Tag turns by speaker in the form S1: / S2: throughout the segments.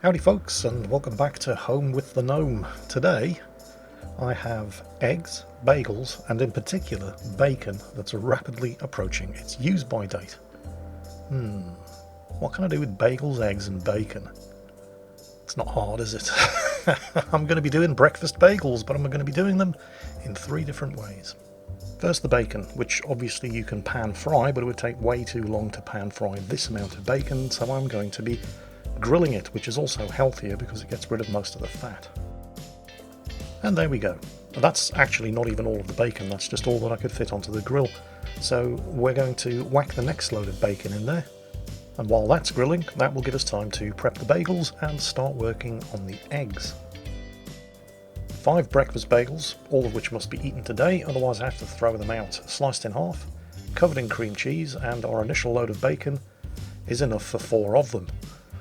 S1: Howdy folks, and welcome back to Home with the Gnome. Today I have eggs, bagels, and in particular bacon that's rapidly approaching its use-by date. What can I do with bagels, eggs and bacon? It's not hard, is it? I'm going to be doing breakfast bagels, but I'm going to be doing them in 3 different ways. First, the bacon, which obviously you can pan fry, but it would take way too long to pan fry this amount of bacon, so I'm going to be grilling it, which is also healthier because it gets rid of most of the fat. And there we go. That's actually not even all of the bacon, that's just all that I could fit onto the grill. So we're going to whack the next load of bacon in there, and while that's grilling, that will give us time to prep the bagels and start working on the eggs. 5 breakfast bagels, all of which must be eaten today, otherwise I have to throw them out. Sliced in half, covered in cream cheese, and our initial load of bacon is enough for 4 of them.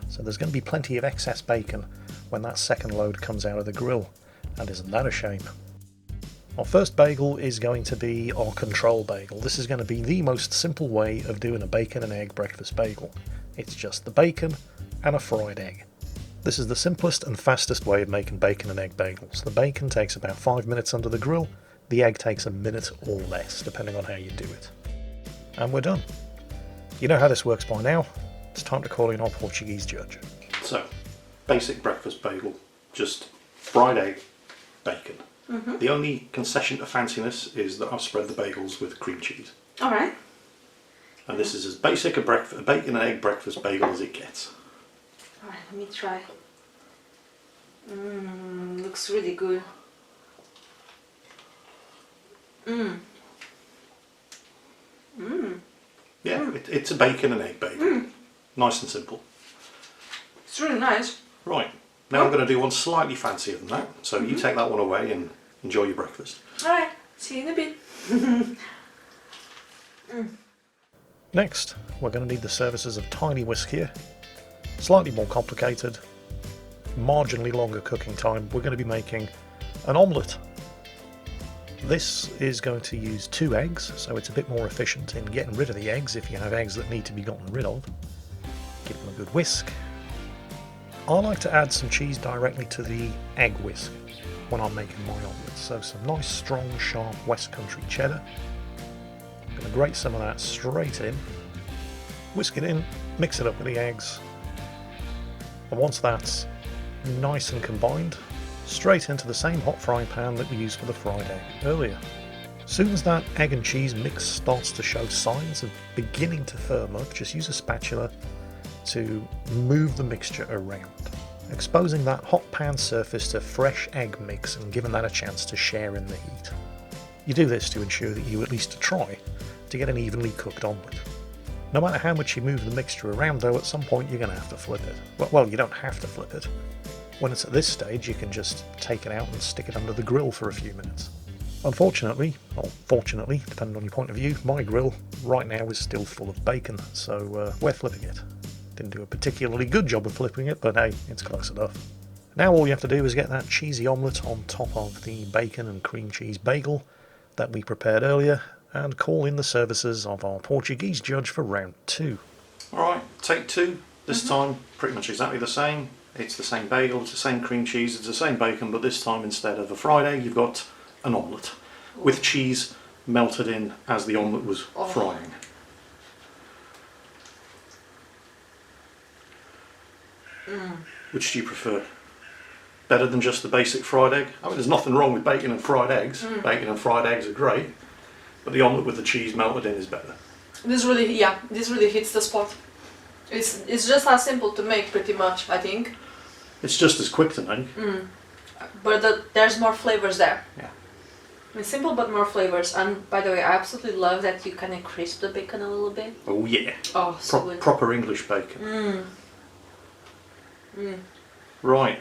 S1: So there's going to be plenty of excess bacon when that second load comes out of the grill, and isn't that a shame? Our first bagel is going to be our control bagel. This is going to be the most simple way of doing a bacon and egg breakfast bagel. It's just the bacon and a fried egg. This is the simplest and fastest way of making bacon and egg bagels. The bacon takes about 5 minutes under the grill, the egg takes a minute or less, depending on how you do it. And we're done. You know how this works by now. It's time to call in our Portuguese judge. So, basic breakfast bagel, just fried egg, bacon. The only concession to fanciness is that I've spread the bagels with cream cheese.
S2: Alright.
S1: And this is as basic a bacon and egg breakfast bagel as it gets.
S2: Alright, let me try. Looks really good.
S1: Yeah, it's a bacon and egg bagel. Nice and simple.
S2: It's really nice.
S1: Right, now I'm going to do one slightly fancier than that. So you take that one away and enjoy your breakfast.
S2: Alright, see you in a bit.
S1: Next, we're going to need the services of tiny whisk here. Slightly more complicated, marginally longer cooking time. We're going to be making an omelette. This is going to use 2 eggs, so it's a bit more efficient in getting rid of the eggs if you have eggs that need to be gotten rid of. Give them a good whisk. I like to add some cheese directly to the egg whisk when I'm making my omelette, so some nice strong sharp West Country cheddar. I'm going to grate some of that straight in, whisk it in, mix it up with the eggs, and once that's nice and combined, straight into the same hot frying pan that we used for the fried egg earlier. As soon as that egg and cheese mix starts to show signs of beginning to firm up, just use a spatula to move the mixture around, exposing that hot pan surface to fresh egg mix and giving that a chance to share in the heat. You do this to ensure that you at least try to get an evenly cooked omelette. No matter how much you move the mixture around though, at some point you're going to have to flip it. Well, you don't have to flip it. When it's at this stage, you can just take it out and stick it under the grill for a few minutes. Unfortunately, or fortunately, depending on your point of view, my grill right now is still full of bacon, so we're flipping it. Didn't do a particularly good job of flipping it, but hey, it's close enough. Now all you have to do is get that cheesy omelette on top of the bacon and cream cheese bagel that we prepared earlier, and call in the services of our Portuguese judge for round 2. Alright, take 2. This time, pretty much exactly the same. It's the same bagel, it's the same cream cheese, it's the same bacon, but this time instead of a fried egg, you've got an omelette with cheese melted in as the omelette was frying. Which do you prefer? Better than just the basic fried egg? I mean, there's nothing wrong with bacon and fried eggs. Bacon and fried eggs are great, but the omelette with the cheese melted in is better.
S2: This really hits the spot. It's just as simple to make, pretty much, I think.
S1: It's just as quick to make.
S2: But there's more flavors there.
S1: Yeah.
S2: It's simple but more flavors. And by the way, I absolutely love that you kind of crisp the bacon a little bit.
S1: Oh yeah.
S2: Oh, so good.
S1: Proper English bacon. Right.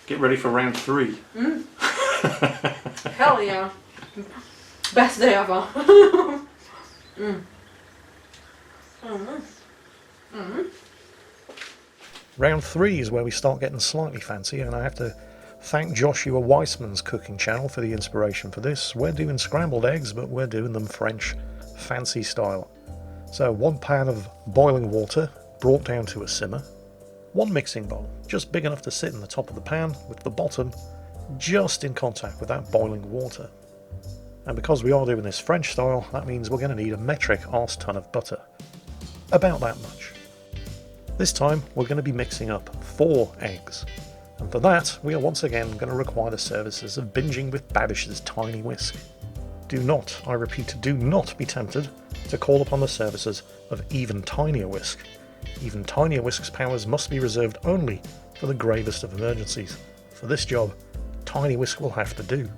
S1: Get ready for round 3.
S2: Hell yeah. Best day ever.
S1: Round 3 is where we start getting slightly fancy, and I have to thank Joshua Weissman's cooking channel for the inspiration for this. We're doing scrambled eggs, but we're doing them French fancy style. So 1 pan of boiling water brought down to a simmer. One mixing bowl, just big enough to sit in the top of the pan, with the bottom just in contact with that boiling water. And because we are doing this French style, that means we're going to need a metric arse ton of butter. About that much. This time we're going to be mixing up 4 eggs. And for that, we are once again going to require the services of binging with Babish's tiny whisk. Do not, I repeat, do not be tempted to call upon the services of even tinier whisk. Even tinier whisk's powers must be reserved only for the gravest of emergencies. For this job, tiny whisk will have to do.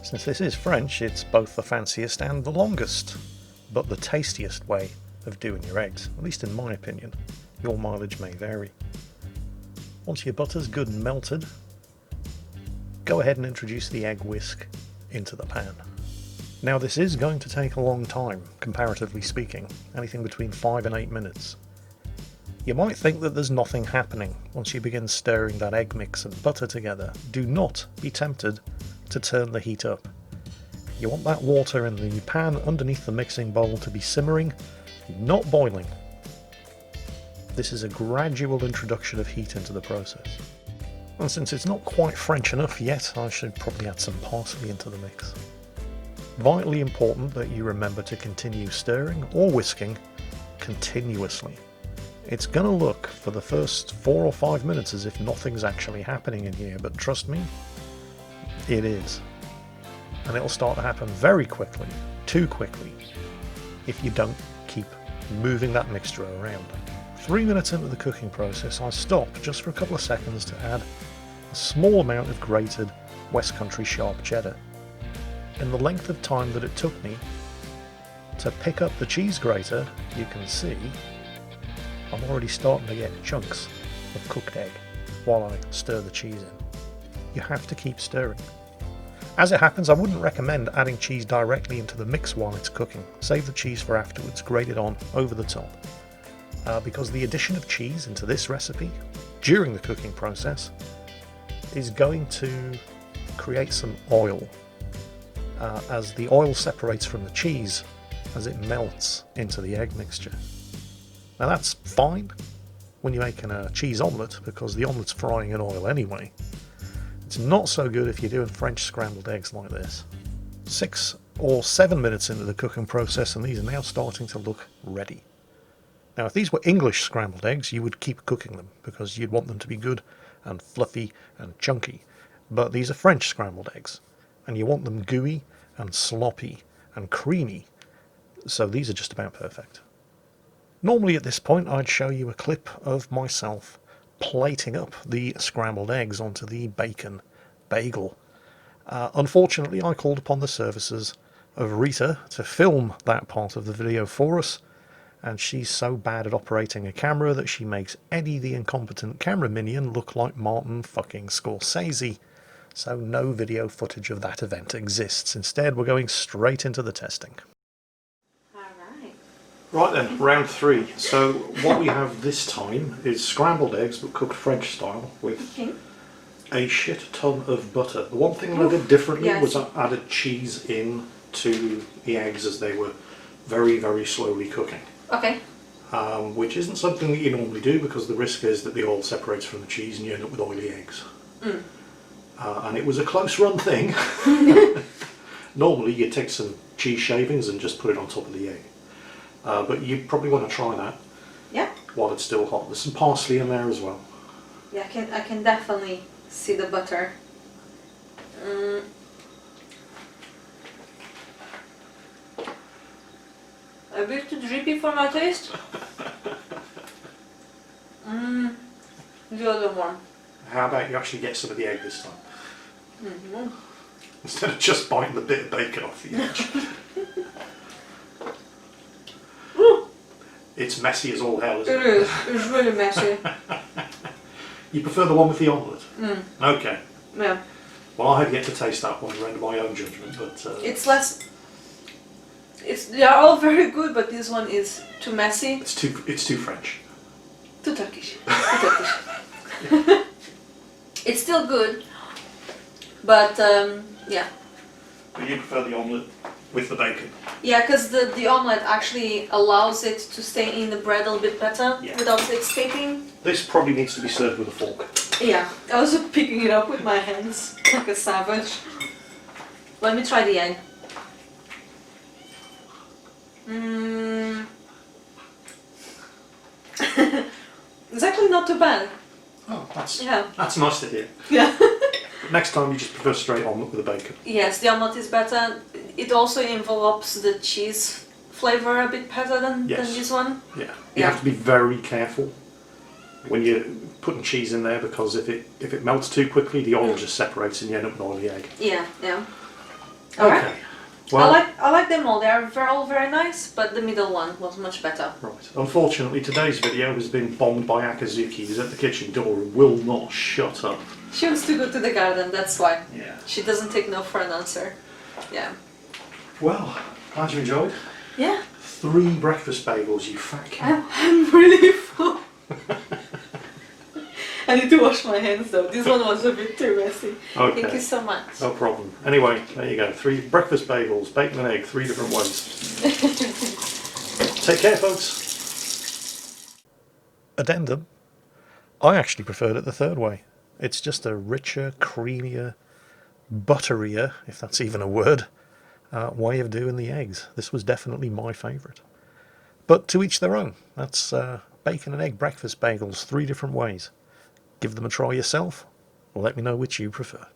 S1: Since this is French, it's both the fanciest and the longest, but the tastiest way of doing your eggs, at least in my opinion. Your mileage may vary. Once your butter's good and melted, go ahead and introduce the egg whisk into the pan. Now this is going to take a long time, comparatively speaking, anything between 5 and 8 minutes. You might think that there's nothing happening once you begin stirring that egg mix and butter together. Do not be tempted to turn the heat up. You want that water in the pan underneath the mixing bowl to be simmering, not boiling. This is a gradual introduction of heat into the process. And since it's not quite French enough yet, I should probably add some parsley into the mix. Vitally important that you remember to continue stirring or whisking continuously. It's gonna look for the first 4 or 5 minutes as if nothing's actually happening in here, but trust me, it is. And it'll start to happen very quickly, too quickly, if you don't keep moving that mixture around. 3 minutes into the cooking process, I stop just for a couple of seconds to add a small amount of grated West Country sharp cheddar. In the length of time that it took me to pick up the cheese grater, you can see I'm already starting to get chunks of cooked egg while I stir the cheese in. You have to keep stirring. As it happens, I wouldn't recommend adding cheese directly into the mix while it's cooking. Save the cheese for afterwards, grate it on over the top. Because the addition of cheese into this recipe during the cooking process is going to create some oil as the oil separates from the cheese as it melts into the egg mixture. Now that's fine when you're making a cheese omelette because the omelette's frying in oil anyway. It's not so good if you're doing French scrambled eggs like this. 6 or 7 minutes into the cooking process and these are now starting to look ready. Now if these were English scrambled eggs, you would keep cooking them because you'd want them to be good and fluffy and chunky. But these are French scrambled eggs and you want them gooey and sloppy and creamy. So these are just about perfect. Normally at this point I'd show you a clip of myself plating up the scrambled eggs onto the bacon bagel. Unfortunately I called upon the services of Rita to film that part of the video for us, and she's so bad at operating a camera that she makes Eddie the incompetent camera minion look like Martin fucking Scorsese. So no video footage of that event exists. Instead we're going straight into the testing. Right then, round 3. So what we have this time is scrambled eggs but cooked French style with a shit ton of butter. The one thing that I did differently was I added cheese in to the eggs as they were very, very slowly cooking.
S2: Okay.
S1: Which isn't something that you normally do because the risk is that the oil separates from the cheese and you end up with oily eggs. And it was a close run thing. Normally you take some cheese shavings and just put it on top of the egg. But you probably want to try that while it's still hot. There's some parsley in there as well.
S2: Yeah, I can definitely see the butter. A bit too drippy for my taste. The other one.
S1: How about you actually get some of the egg this time? Instead of just biting the bit of bacon off the edge. It's messy as all hell, isn't it?
S2: It is. It's really messy.
S1: You prefer the one with the omelette? Okay.
S2: Yeah.
S1: Well, I have yet to taste that one, render my own judgment, but...
S2: It's less... they are all very good, but this one is too messy.
S1: It's too French.
S2: Too Turkish. Too Turkish. It's still good, but yeah.
S1: But you prefer the omelette with the bacon?
S2: Yeah, because the omelette actually allows it to stay in the bread a little bit better without it escaping.
S1: This probably needs to be served with a fork.
S2: Yeah, I was picking it up with my hands like a savage. Let me try the egg. It's actually not too bad.
S1: Oh, that's nice to hear.
S2: Yeah.
S1: Next time you just prefer straight omelette with a bacon.
S2: Yes, the omelette is better. It also envelopes the cheese flavor a bit better than this one.
S1: Yeah. You have to be very careful when you're putting cheese in there, because if it melts too quickly, the oil just separates and you end up with an oily egg.
S2: Yeah, yeah.
S1: Okay. Well,
S2: I like them all. They are all very nice, but the middle one was much better.
S1: Right. Unfortunately, today's video has been bombed by Akazuki, who's at the kitchen door and will not shut up.
S2: She wants to go to the garden, that's why.
S1: Yeah.
S2: She doesn't take no for an answer. Yeah.
S1: Well, glad you enjoyed.
S2: Yeah.
S1: 3 breakfast bagels, you fat cat.
S2: I'm really full. I need to wash my hands though. This one was a bit too messy.
S1: Okay.
S2: Thank you so much.
S1: No problem. Anyway, there you go. 3 breakfast bagels, bacon and egg, 3 different ways. Take care, folks. Addendum. I actually preferred it the third way. It's just a richer, creamier, butterier, if that's even a word, way of doing the eggs. This was definitely my favourite. But to each their own. That's bacon and egg breakfast bagels, 3 different ways. Give them a try yourself, or let me know which you prefer.